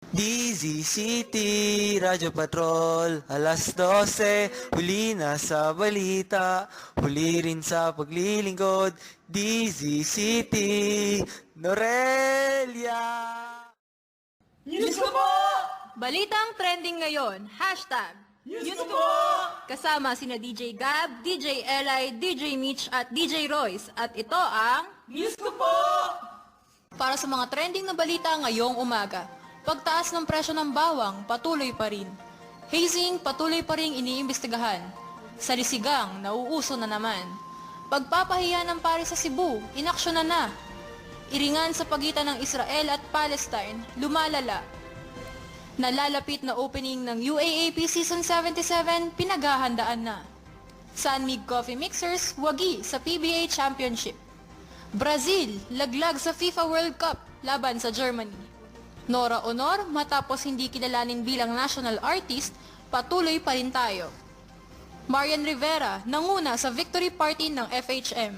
DZ City, Radyo Patrol, alas 12, huli na sa balita, huli rin sa paglilingkod, DZ City, Norelia! News ko po! Balitang trending ngayon, hashtag News ko po! kasama sina DJ Gab, DJ Eli, DJ Mitch at DJ Royce. At ito ang News ko po! para sa mga trending na balita ngayong umaga. Pagtaas ng presyo ng bawang, patuloy pa rin. Hazing, patuloy pa rin iniimbestigahan. Salisigang, nauuso na naman. Pagpapahiya ng pare sa Cebu, inaksyon na. Iringan sa pagitan ng Israel at Palestine, lumalala. Nalalapit na opening ng UAAP Season 77, pinaghahandaan na. Sanmig Coffee Mixers, wagi sa PBA Championship. Brazil, laglag sa FIFA World Cup, laban sa Germany. Nora Honor, matapos hindi kilalanin bilang national artist, patuloy pa rin tayo. Marian Rivera, nanguna sa victory party ng FHM.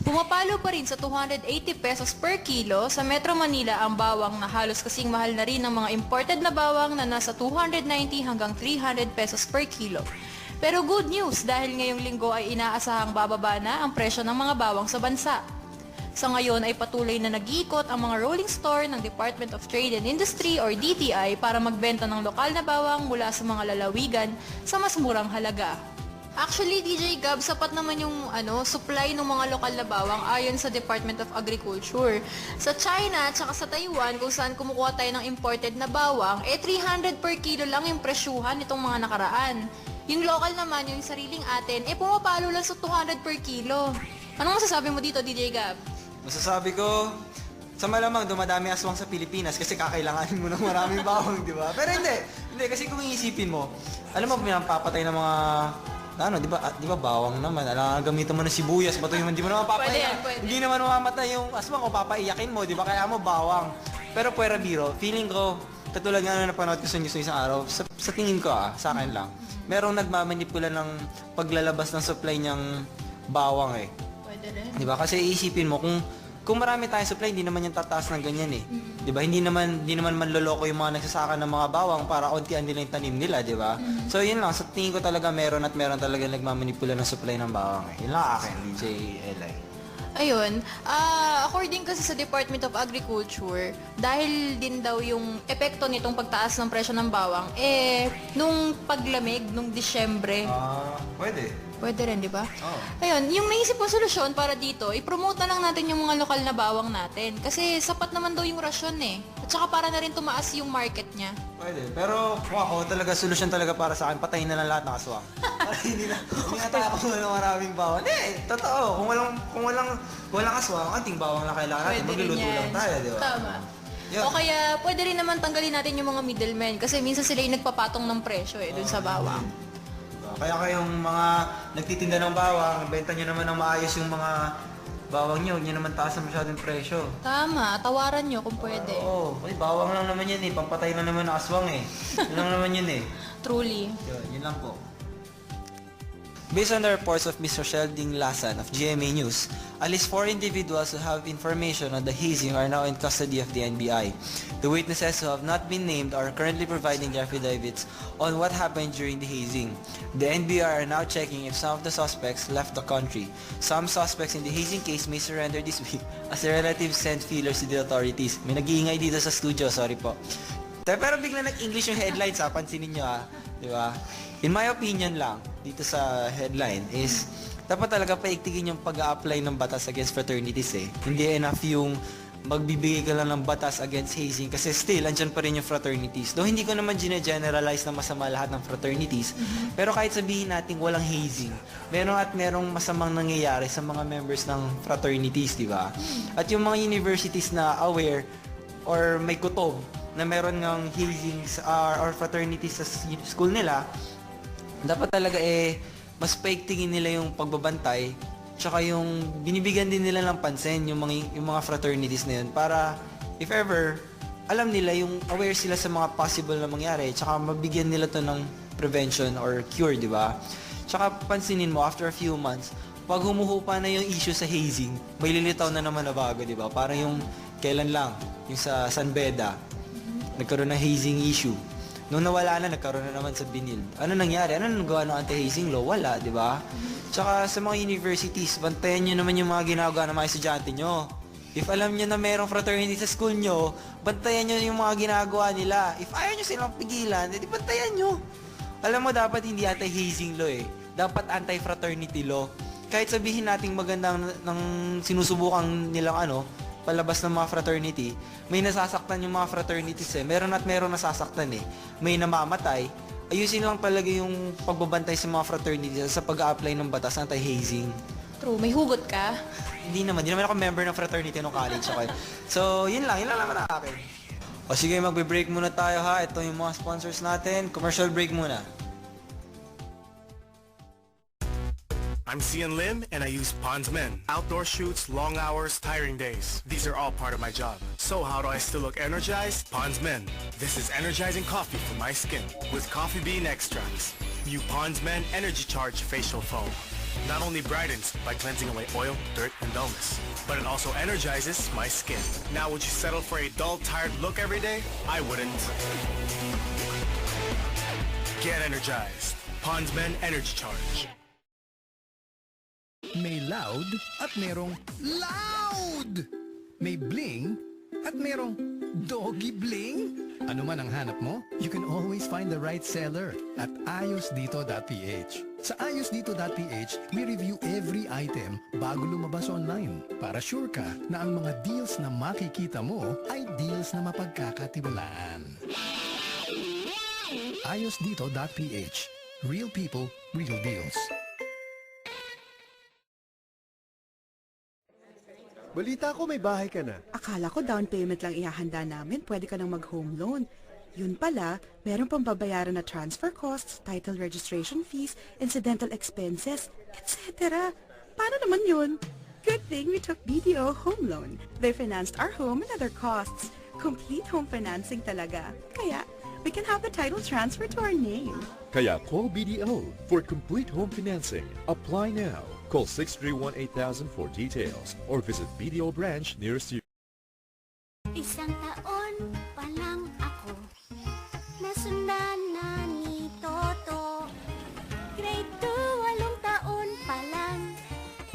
Pumapalo pa rin sa 280 pesos per kilo sa Metro Manila ang bawang na halos kasing mahal na rin ng mga imported na bawang na nasa 290 hanggang 300 pesos per kilo. Pero good news dahil ngayong linggo ay inaasahang bababa na ang presyo ng mga bawang sa bansa. Sa ngayon ay patuloy na nag-iikot ang mga rolling store ng Department of Trade and Industry or DTI para magbenta ng lokal na bawang mula sa mga lalawigan sa mas murang halaga. Actually, DJ Gab, sapat naman yung supply ng mga lokal na bawang ayon sa Department of Agriculture. Sa China at saka sa Taiwan, kung saan kumukuha tayo ng imported na bawang, 300 per kilo lang yung presyuhan nitong mga nakaraan. Yung local naman, yung sariling atin, pumapalo lang sa 200 per kilo. Anong masasabi mo dito, DJ Gab? Masasabi ko, sa malamang dumadami aswang sa Pilipinas kasi kakailanganin mo ng maraming bawang, di ba? Pero hindi kasi kung iisipin mo, alam mo, pinapapatay ng mga, di ba bawang naman, gamitan mo ng sibuyas, bato yung hindi mo naman papaiyak. Pwede. Hindi naman mamamatay yung aswang o papaiyakin mo, di ba? Kaya mo bawang. Pero puwera biro, feeling ko, katulad nga na napanood ko sa news isang araw, sa tingin ko sa akin lang, merong nagmamanipula ng paglalabas ng supply niyang bawang eh. Pwede rin. Di ba? Kasi iisipin mo kung marami tayong supply, hindi naman yung tataas ng ganyan eh. Di ba? Hindi naman manloloko yung mga nagsasaka ng mga bawang para ontian nila yung tanim nila, di ba? So yun lang, sa tingin ko talaga meron talaga nagmamanipula ng supply ng bawang eh. Yun lang akin, DJ Eli. Ayun, according kasi sa Department of Agriculture, dahil din daw yung epekto nitong pagtaas ng presyo ng bawang, nung paglamig, nung Disyembre, Pwede. pwede rin, di ba? Oo. Ayun, yung naisip ko solusyon para dito, i-promote na lang natin yung mga lokal na bawang natin. Kasi sapat naman daw yung rasyon eh. At saka para na rin tumaas yung market niya. Pwede. Pero kung ako, solusyon talaga para sa akin, patayin na lang lahat ng aswang. Para hindi na tayo ng maraming bawang. Totoo. Kung walang aswang, anting bawang na kailangan natin. Pwede rin Magluluto yan. lang tayo, di ba? Tama. Yun. O kaya, pwede rin naman tanggalin natin yung mga middlemen. Kasi minsan sila yung nagpapatong ng presyo dun sa bawang. Kaya kayong mga nagtitinda ng bawang, benta nyo naman ng maayos yung mga bawang nyo. Huwag nyo naman taas na masyadong presyo. Tama, tawaran nyo kung pwede. Oo. Bawang lang naman yan eh. Pampatay lang naman ng aswang eh. Yun lang naman yun eh. Truly. Yun lang po. Based on the reports of Ms. Rochelle Dinglasan of GMA News, at least 4 individuals who have information on the hazing are now in custody of the NBI. The witnesses who have not been named are currently providing their affidavits on what happened during the hazing. The NBI are now checking if some of the suspects left the country. Some suspects in the hazing case may surrender this week as their relatives sent feelers to the authorities. May nag-iingay dito sa studio, sorry po. Pero bigla nag-English yung headlines pansinin nyo di ba? In my opinion lang, dito sa headline is, dapat talaga paigtigin yung pag-a-apply ng batas against fraternities eh. Hindi enough yung magbibigay ka lang ng batas against hazing kasi still, andyan pa rin yung fraternities. Though hindi ko naman gine-generalize na masama lahat ng fraternities, pero kahit sabihin natin walang hazing, merong masamang nangyayari sa mga members ng fraternities, di ba? At yung mga universities na aware or may kutob na meron ng hazing or fraternities sa school nila, dapat talaga mas paigtingin nila yung pagbabantay tsaka yung binibigyan din nila ng pansin yung mga fraternities na yun para if ever alam nila yung aware sila sa mga possible na mangyari tsaka mabigyan nila to ng prevention or cure, di ba? Tsaka pansinin mo after a few months pag humuhupa na yung issue sa hazing, may lilitaw na naman na bago, di ba? Parang yung kailan lang, yung sa San Beda. nagkaroon ng hazing issue. Nung nawala na, nagkaroon na naman sa Binil. Ano nangyari? Ano nang gawa ng anti-hazing law? Wala, di ba? Tsaka sa mga universities, bantayan nyo naman yung mga ginagawa ng mga estudyante nyo. If alam nyo na merong fraternity sa school nyo, bantayan nyo yung mga ginagawa nila. If ayaw nyo silang pigilan, edi bantayan nyo. Alam mo, dapat hindi anti-hazing law eh. Dapat anti-fraternity law. Kahit sabihin nating magandang ng sinusubukan nilang palabas ng mga fraternity, may nasasaktan yung mga fraternities eh. Meron at meron nasasaktan eh. May namamatay. Ayusin lang talaga yung pagbabantay sa mga fraternities sa pag-a-apply ng batas anti-hazing. True, may hugot ka? Hindi naman ako member ng fraternity ng college. Okay? So, yun lang naman ang akin. O sige, magbe-break muna tayo ha. Ito yung mga sponsors natin. Commercial break muna. I'm Cian Lim, and I use Pond's Men. Outdoor shoots, long hours, tiring days. These are all part of my job. So how do I still look energized? Pond's Men. This is energizing coffee for my skin with coffee bean extracts. New Pond's Men Energy Charge Facial Foam. Not only brightens by cleansing away oil, dirt, and dullness, but it also energizes my skin. Now would you settle for a dull, tired look every day? I wouldn't. Get energized. Pond's Men Energy Charge. May loud at merong loud! May bling at merong doggy bling? Ano man ang hanap mo, you can always find the right seller at ayosdito.ph. Sa ayosdito.ph, we review every item bago lumabas online para sure ka na ang mga deals na makikita mo ay deals na mapagkakatiwalaan. ayosdito.ph. Real people, real deals. Balita ko may bahay ka na. Akala ko down payment lang ihahanda namin, pwede ka nang mag-home loan. Yun pala, meron pang babayaran na transfer costs, title registration fees, incidental expenses, etc. Paano naman yun? Good thing we took BDO Home Loan. They financed our home and other costs. Complete home financing talaga. Kaya, we can have the title transferred to our name. Kaya call BDO for complete home financing. Apply now. Call 631-8000 for details or visit BDO branch nearest you. Isang taon pa lang ako, nasundan na ni Toto. Grade 2, 8 taon pa lang,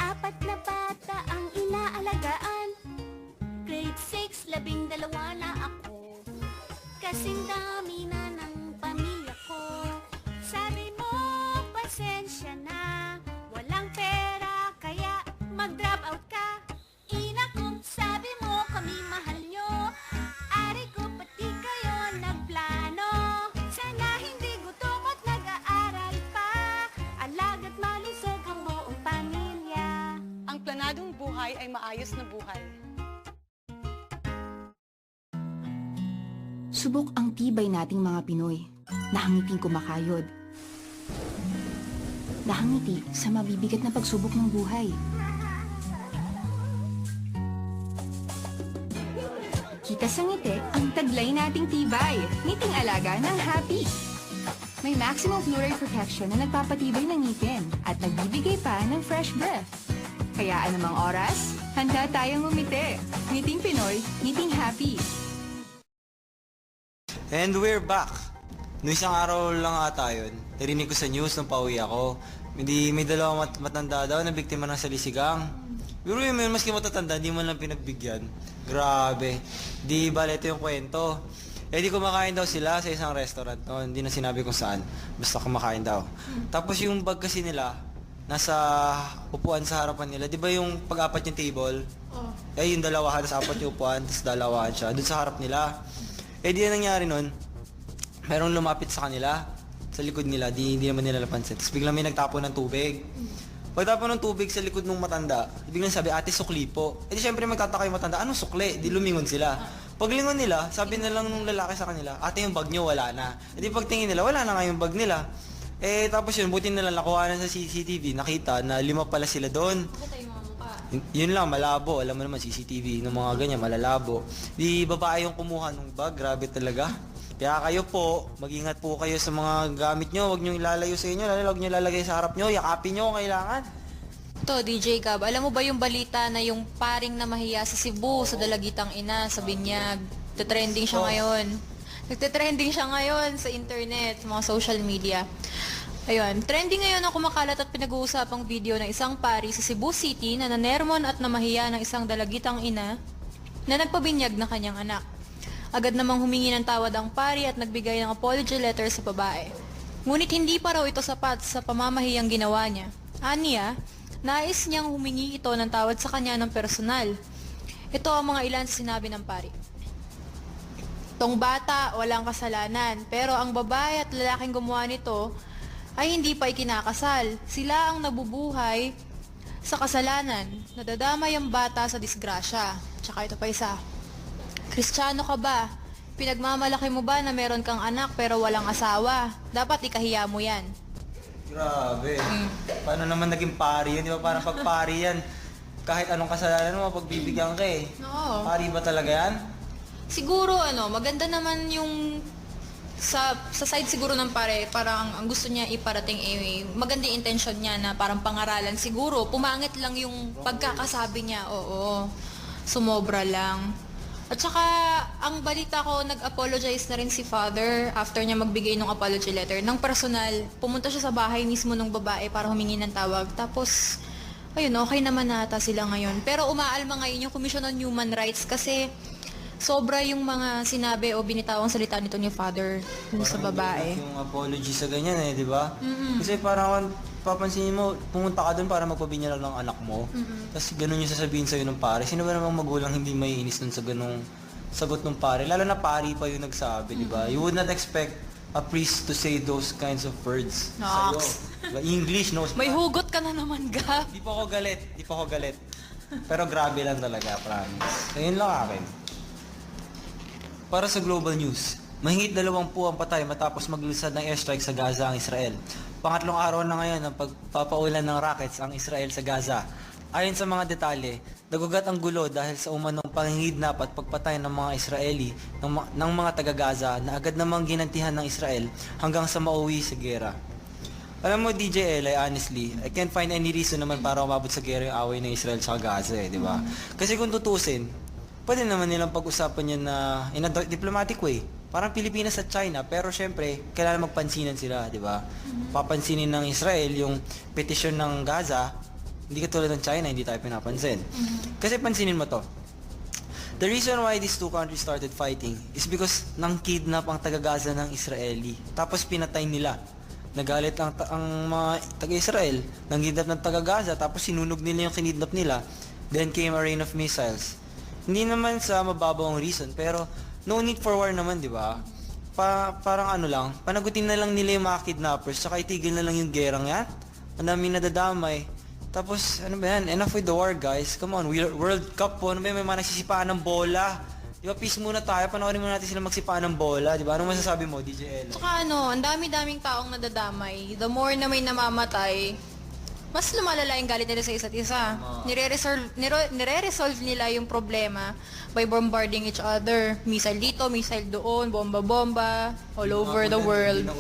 4 na bata ang inaalagaan. Grade 6, 12 na ako, kasing dami na ng pamilya ko. Sabi mo, pasensya na, walang pera kaya mag-drop out ka. Ina ko, sabi mo kami mahal nyo. Ari ko, pati kayo nagplano. Sana hindi gutom at nag-aaral pa. Alaga't malusog ang buong pamilya. Ang planadong buhay ay maayos na buhay. Subok ang tibay nating mga Pinoy. Nahangiting kumakayod. Nahangiti sa mabibigat na pagsubok ng buhay. Kita sa ngiti ang taglay nating tibay. Ngiting alaga ng happy. May maximum fluoride protection na nagpapatibay ng ngipin at nagbibigay pa ng fresh breath. Kaya anumang oras, handa tayong umiti. Ngiting Pinoy, ngiting happy. And we're back. Noong isang araw lang ata yun, narinig ko sa news nung pauwi ako. May dalawang matanda daw na biktima ng salisigang. Pero yun, maski matatanda, hindi man lang pinagbigyan. Grabe. Di bale, ito yung kwento. Di kumakain daw sila sa isang restaurant. No? Hindi na sinabi kung saan. Basta kumakain daw. Tapos yung bag kasi nila, nasa upuan sa harapan nila. Di ba yung pag-apat yung table? Yung dalawahan, tapos apat yung upuan, tapos dalawahan siya. Doon sa harap nila. Di yan nangyari nun. Merong lumapit sa kanila, sa likod nila, hindi naman nila napansin. Tapos biglang may nagtapon ng tubig. Pagtapon ng tubig sa likod ng matanda, biglang sabi, ate, sukli po. Di syempre magtataka yung matanda, anong sukli? Di lumingon sila. Paglingon nila, sabi na lang nung lalaki sa kanila, ate, yung bag nyo wala na. Di pagtingin nila, wala na nga yung bag nila. Tapos yun, buti nila nakuha sa CCTV, nakita na 5 pala sila doon. Yun lang, malabo. Alam mo naman, CCTV, ng mga ganyan, malalabo. Di babae yung kumuha ng bag, grabe talaga. Kaya kayo po, mag-ingat po kayo sa mga gamit nyo. Huwag nyo ilalayo sa inyo, huwag nyo ilalagay sa harap nyo. Yakapin nyo kung kailangan. To, DJ Gab, alam mo ba yung balita na yung paring na mahiya sa Cebu, sa dalagitang ina, sa binyag? Trending siya ngayon. Nagte-trending siya ngayon sa internet, sa mga social media. Ayun, trending ngayon ang kumakalat at pinag-uusapang video ng isang pari sa Cebu City na nanermon at namahiya ng isang dalagitang ina na nagpabinyag ng kanyang anak. Agad namang humingi ng tawad ang pari at nagbigay ng apology letter sa babae. Ngunit hindi pa raw ito sapat sa pamamahiyang ginawa niya. Aniya, nais niyang humingi ito ng tawad sa kanya ng personal. Ito ang mga ilan sa sinabi ng pari. Tong bata, walang kasalanan, pero ang babae at lalaking gumawa nito ay hindi pa ikinakasal. Sila ang nabubuhay sa kasalanan. Nadadamay ang bata sa disgrasya. Tsaka ito pa isa. Kristiyano ka ba? Pinagmamalaki mo ba na meron kang anak pero walang asawa? Dapat ikahiya mo yan. Grabe. Paano naman naging pari yun? Di ba parang pag pari yan, kahit anong kasalanan mo, pagbibigyan ka eh. Oo. Pari ba talaga yan? Siguro maganda naman yung sa side siguro ng pare, parang ang gusto niya iparating maganda yung intention niya na parang pangaralan. Siguro, pumangit lang yung pagkakasabi niya, oo, sumobra lang. At saka, ang balita ko, nag-apologize na rin si father after niya magbigay ng apology letter. Ng personal, pumunta siya sa bahay mismo ng babae para humingi ng tawag. Tapos, ayun, okay naman nata sila ngayon. Pero umaalma ngayon yung Commission on Human Rights kasi sobra yung mga sinabi o binitawang salita nito ni father sa babae. Yung apology sa ganyan eh, di ba? Kasi parang papansinin mo, pumunta ka doon para magpabinyag ng anak mo. Tapos ganun yung sasabihin sa'yo ng pare. Sino ba namang magulang hindi maiinis nun sa ganung sagot ng pare? Lalo na pari pa yung nagsabi, di ba? You would not expect a priest to say those kinds of words sa'yo. Diba? English, no? May hugot ka na naman, Gab. Di pa ako galit. Pero grabe lang talaga, promise. Ayun lang akin. Para sa Global News, mahigit 20 ang patay matapos maglusad ng airstrike sa Gaza ang Israel. Pangatlong araw na ngayon ng pagpapaulan ng rockets ang Israel sa Gaza. Ayon sa mga detalye, nagugat ang gulo dahil sa umanong panghihidnap at pagpatay ng mga Israeli ng mga taga-Gaza na agad namang ginantihan ng Israel hanggang sa mauwi sa gera. Alam mo, DJ Eli, honestly, I can't find any reason naman para umabot sa gera yung away ng Israel sa Gaza di ba? Kasi kung tutusin, pwede naman nilang pag-usapan yan na in a diplomatic way. Parang Pilipinas at China, pero syempre, kailangan magpansinan sila, di ba? Papansinin ng Israel yung petisyon ng Gaza, hindi katulad ng China, hindi tayo pinapansin. Kasi pansinin mo to. The reason why these two countries started fighting is because nang kidnap ang taga-Gaza ng Israeli. Tapos pinatay nila. Nagalit ang mga taga-Israel, nang kidnap ng taga-Gaza, tapos sinunog nila yung kinidnap nila. Then came a rain of missiles. Hindi naman sa mababawang reason, pero no need for war naman, di ba? Parang ano lang, panagutin na lang nila yung mga kidnappers, saka itigil na lang yung gerang yan. Ang daming nadadamay. Tapos, ano ba yan? Enough with the war, guys. Come on, World Cup po. Ano ba yan? May mga nagsisipaan ng bola. Di ba, peace muna tayo. Panoorin muna natin sila magsipaan ng bola. Di ba? Ano masasabi mo, DJ Elo? Tsaka ang dami-daming taong nadadamay. The more na may namamatay, mas lumalala yung galit nila sa isa't isa. Nire-resolve nila yung problema by bombarding each other. Missile dito, missile doon, bomba-bomba, all over the world.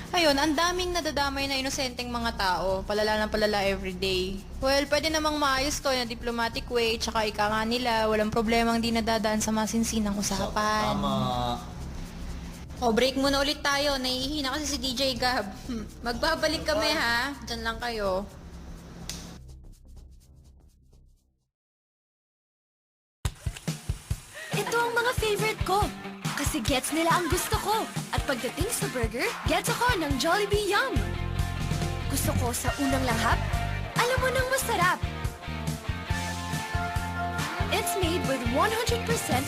Ayun, ang daming nadadamay na inosenteng mga tao, palala ng palala everyday. Well, pwede namang maayos to in a diplomatic way, tsaka ika nga nila, walang problemang di nadadaan sa masinsinang usapan. Tama. O, break muna ulit tayo. Nahihina kasi si DJ Gab. Magbabalik kami ha. Diyan lang kayo. Ito ang mga favorite ko. Kasi gets nila ang gusto ko. At pagdating sa burger, gets ako ng Jollibee Yum. Gusto ko sa unang lahap, alam mo nang masarap. It's made with 100%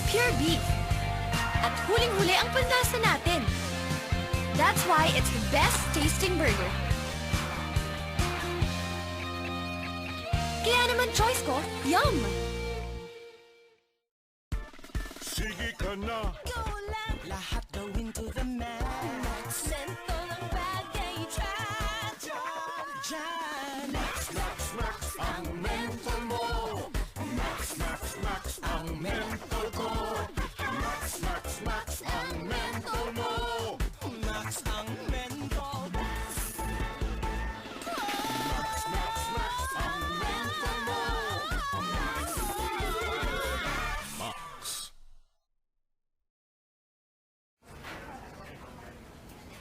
pure beef. At huling-huli ang panlasa natin. That's why it's the best tasting burger. Kaya naman choice ko, Yum! Sige ka na! Go lang! Lahat gawin to the max. Mental ang bagay, try! Diyan! Max, max, max ang mental mo! Max, max, max ang mental ko! Max, max, max ang mental mo! Max ang mental mo! Max, max, max ang mental mo! Max!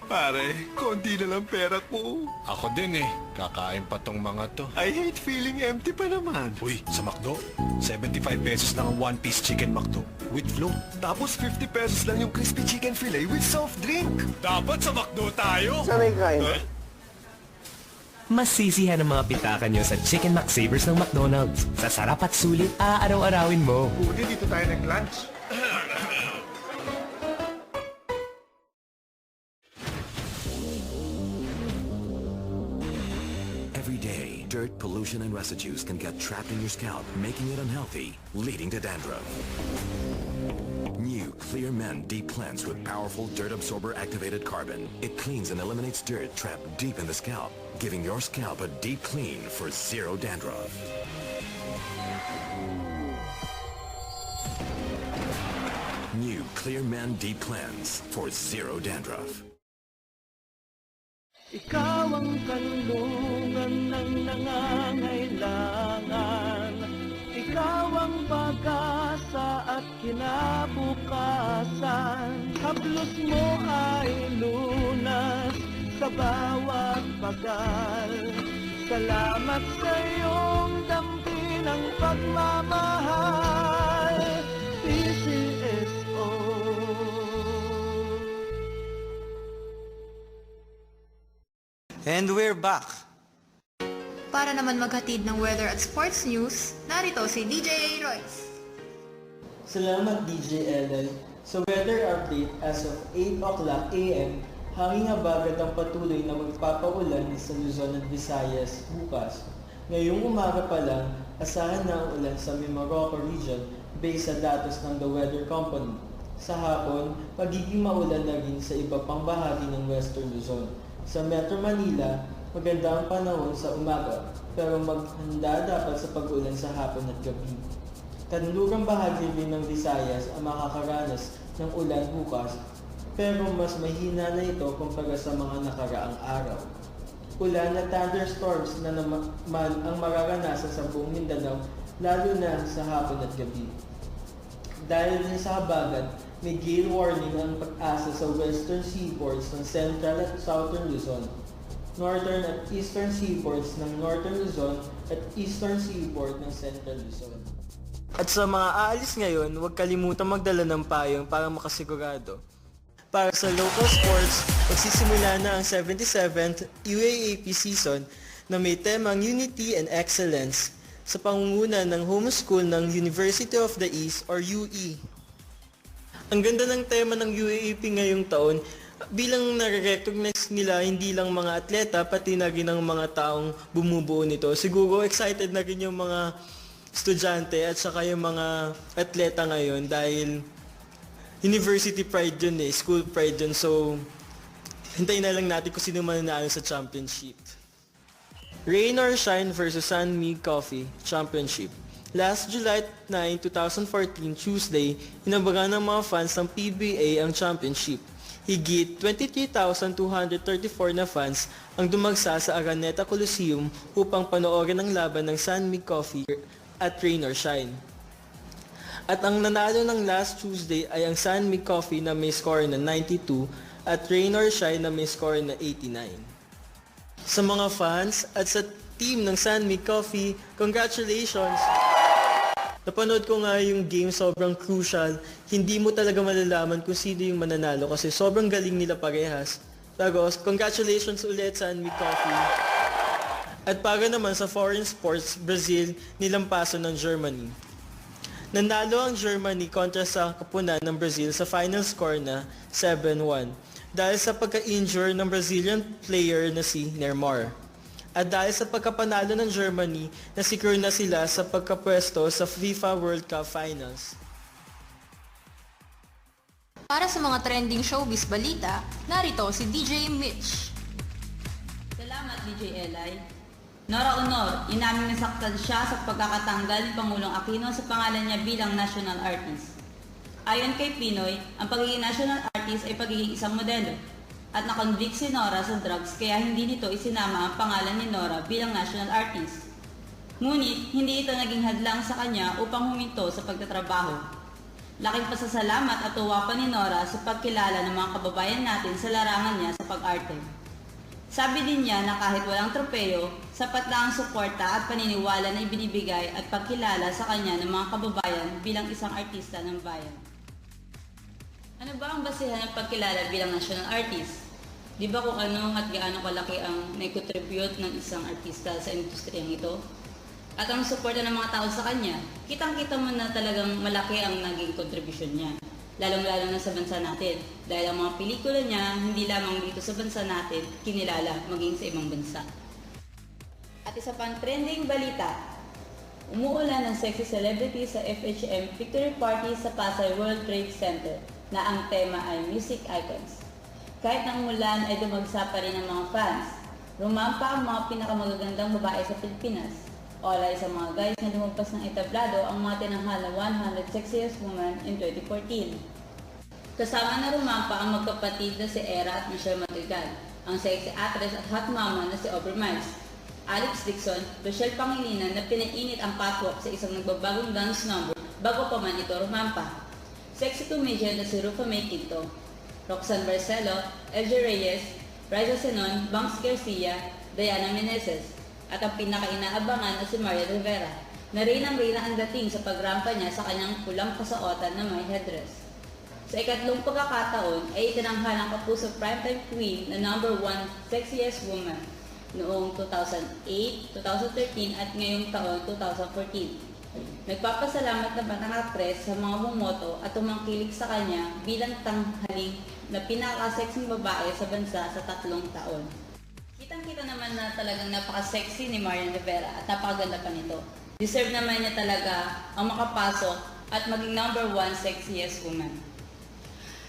Pare, konti na lang pera ko. Ako din eh. Kakain pa tong mga to. I hate feeling empty pa naman. Uy, sa McDo, 75 pesos lang ang one-piece chicken McDo with float. Tapos 50 pesos lang yung crispy chicken fillet with soft drink. Dapat sa McDo tayo. Sanay kain. Mas sisihan ang mga pitaka nyo sa Chicken McSavers ng McDonald's. Sa sarap at sulit, aaraw-arawin mo. Buti dito tayo nag-lunch. Every day, dirt, pollution, and residues can get trapped in your scalp, making it unhealthy, leading to dandruff. New Clear Men Deep Cleanse with powerful dirt absorber activated carbon. It cleans and eliminates dirt trapped deep in the scalp, giving your scalp a deep clean for zero dandruff. New Clear Men Deep Cleanse for zero dandruff. Ikaw ang kanlungan ng nangangailangan. Ikaw ang pag-asa at kinabukasan. Haplos mo ay lunas sa bawat pagal. Salamat sa iyong dampi ng pagmamahal. PCSO. And we're back. Para naman maghatid ng weather at sports news, narito si DJ Royce. Salamat DJ Ellen. Sa weather update as of 8 o'clock AM, hanging habagat ang patuloy na magpapaulan sa Luzon at Visayas bukas. Ngayong umaga pa lang, asahan na ang ulan sa Mimaropa region based sa datos ng The Weather Company. Sa hapon, pagiging maulan na rin sa iba pang bahagi ng Western Luzon. Sa Metro Manila, maganda ang panahon sa umaga, pero maghanda dapat sa pag-ulan sa hapon at gabi. Kanlurang bahagi rin ng Visayas ang makakaranas ng ulan bukas, pero mas mahina na ito kumpara sa mga nakaraang araw. Ulan at thunderstorms na naman ang mararanasan sa buong Mindanao, lalo na sa hapon at gabi. Dahil din sa habagat, may gale warning ang pag-asa sa western seaports ng Central at Southern Luzon, Northern at Eastern seaports ng Northern Luzon at Eastern seaport ng Central Luzon. At sa mga aalis ngayon, huwag kalimutan magdala ng payong para makasigurado. Para sa local sports, magsisimula na ang 77th UAAP season na may temang Unity and Excellence sa pangunguna ng home school ng University of the East or UE. Ang ganda ng tema ng UAAP ngayong taon bilang nare-recognize nila hindi lang mga atleta pati na rin ang mga taong bumubuo nito. Siguro excited na rin yung mga estudyante at saka yung mga atleta ngayon dahil university pride yun eh, school pride yun. So, hintayin na lang natin kung sino mananalo sa championship. Rain or Shine versus Sunmi Coffee Championship. Last July 9, 2014, Tuesday, inabagan ng mga fans ng PBA ang championship. Higit 23,234 na fans ang dumagsa sa Araneta Coliseum upang panoorin ang laban ng Sunmi Coffee at Rain or Shine. At ang nanalo ng last Tuesday ay ang Sunmi Coffee na may score na 92 at Rain or Shine na may score na 89. Sa mga fans at sa team ng Sunmi Coffee, congratulations! Napanood ko nga yung game, sobrang crucial. Hindi mo talaga malalaman kung sino yung mananalo kasi sobrang galing nila parehas. Tapos, congratulations ulit Sunmi Coffee. At para naman sa foreign sports, Brazil nilampaso ng Germany. Nanalo ang Germany kontra sa kapunan ng Brazil sa final score na 7-1 dahil sa pagka-injure ng Brazilian player na si Neymar. At dahil sa pagkapanalo ng Germany, na-secure na sila sa pagkapwesto sa FIFA World Cup Finals. Para sa mga trending showbiz balita, narito si DJ Mitch. Salamat DJ Eli. Nora Honor, inaming nasaktan siya sa pagkakatanggal ni Pangulong Aquino sa pangalan niya bilang national artist. Ayon kay Pinoy, ang pagiging national artist ay pagiging isang modelo. At nakonvict si Nora sa drugs kaya hindi nito isinama ang pangalan ni Nora bilang national artist. Ngunit, hindi ito naging hadlang sa kanya upang huminto sa pagtatrabaho. Laking pasasalamat at tuwa pa ni Nora sa pagkilala ng mga kababayan natin sa larangan niya sa pag-arte. Sabi din niya na kahit walang tropeyo, sapat lang ang suporta at paniniwala na ibinibigay at pagkilala sa kanya ng mga kababayan bilang isang artista ng bayan. Ano ba ang basihan ng pagkilala bilang national artist? Di ba kung ano at gaano kalaki ang nai-contribute ng isang artista sa industriyang ito? At ang suporta ng mga tao sa kanya, kitang-kita mo na talagang malaki ang naging contribution niya. Lalong-lalo na sa bansa natin, dahil ang mga pelikula niya, hindi lamang dito sa bansa natin, kinilala maging sa ibang bansa. At isa pang trending balita, umuulan ng sexy celebrity sa FHM Victory Party sa Pasay World Trade Center na ang tema ay music icons. Kahit ang ulan ay dumagsa pa rin ang mga fans, rumampa ang mga pinakamagagandang babae sa Pilipinas. Olay sa mga guys na lumagpas ng etablado ang mga tinanghal na 100 Sexiest Woman in 2014. Kasama na rumampa ang magkapatid na si Era at Michelle Madrigal, ang sexy actress at hot mama na si Aubrey Miles, Alex Dixon, Rochelle Pangilinan na pinainit ang catwalk sa isang nagbabagong dance number bago pa man ito rumampa. Sexy comedian na si Rufa May Quinto, Roxanne Barcelo, LJ Reyes, Raisa Senon, Banks Garcia, Diana Meneses, at ang pinaka-inaabangan na si Maria Rivera, na reyna ang dating sa pagrampa niya sa kanyang pulang kasuotan na may headdress. Sa ikatlong pagkakataon ay itinanghal ang kapuso primetime queen na #1 sexiest woman noong 2008, 2013 at ngayong taon 2014. Nagpapasalamat naman ang aktres sa mga bumoto at tumangkilik sa kanya bilang tanghaling na pinaka-sexing babae sa bansa sa 3 taon. Kitang-kita naman na talagang napaka-sexy ni Marian Rivera at napakaganda pa nito. Deserve naman niya talaga ang makapasok at maging #1 sexiest woman.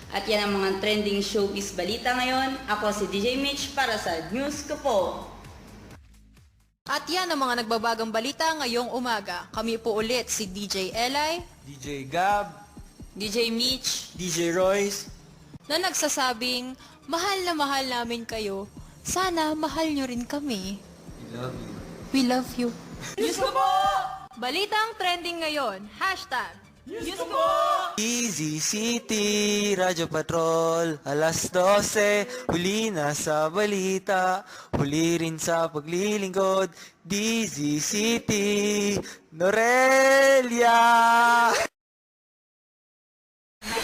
At yan ang mga trending showbiz balita ngayon. Ako si DJ Mitch para sa News ko po. At yan ang mga nagbabagang balita ngayong umaga. Kami po ulit si DJ Eli, DJ Gab, DJ Mitch, DJ Royce, na nagsasabing, mahal na mahal namin kayo. Sana mahal nyo rin kami. we love you. We love you. News ko po! Balitang trending ngayon. Hashtag News ko po! Easy City, Radyo Patrol, alas 12, huli na sa balita, huli rin sa paglilingkod, Easy City, Norelia!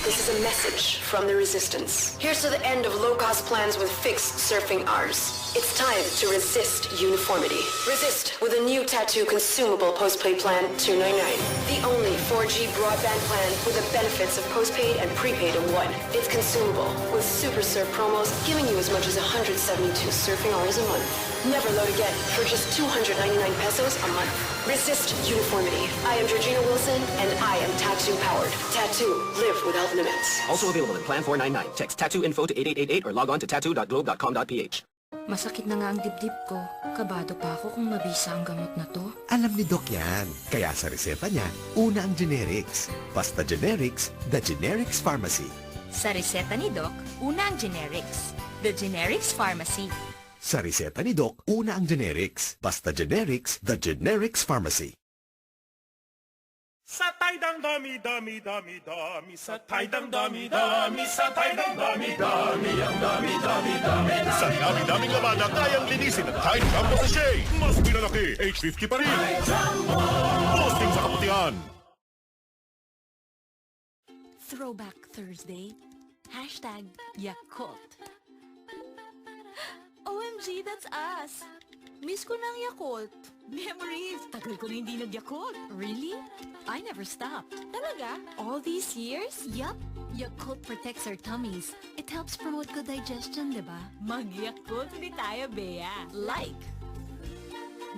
This is a message from the resistance. Here's to the end of low-cost plans with fixed surfing hours. It's time to resist uniformity. Resist with a new tattoo consumable postpaid plan $299. The only 4G broadband plan with the benefits of postpaid and prepaid in one. It's consumable with Super Surf promos giving you as much as 172 surfing hours a month. Never load again for just 299 pesos a month. Resist uniformity. I am Georgina Wilson and I am tattoo powered. Tattoo, live without limits. Also available in Plan 499. Text tattoo info to 8888 or log on to tattoo.globe.com.ph. Masakit na nga ang dibdib ko. Kabado pa ako kung mabisa ang gamot na to. Alam ni Doc yan. Kaya sa reseta niya, una ang generics. Basta generics, the Generics Pharmacy. Sa reseta ni Doc, una ang generics. The Generics Pharmacy. Sa reseta ni Doc, una ang generics. Basta generics, the Generics Pharmacy. Sa taydang dami, dami, dami, dami. Sa taydang dami, dami. Sa taydang dami, dami. Ang dami, dami, dami. Sa dami-daming laman na kayang linisin ng Tide Jumbo Sachet. Mas pinalaki, H50 pa rin. Posting sa kaputihan. Throwback Thursday. Hashtag Yakult. OMG, that's us. Miss ko ng Yakult. Memories. Tagal ko na hindi nag-Yakult. Really? I never stopped. Talaga? All these years? Yup. Yakult protects our tummies. It helps promote good digestion, diba? Mag-Yakult di tayo, Bea. Like.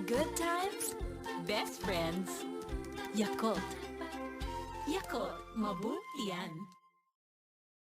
Good times. Best friends. Yakult. Yakult. Mabuti yan.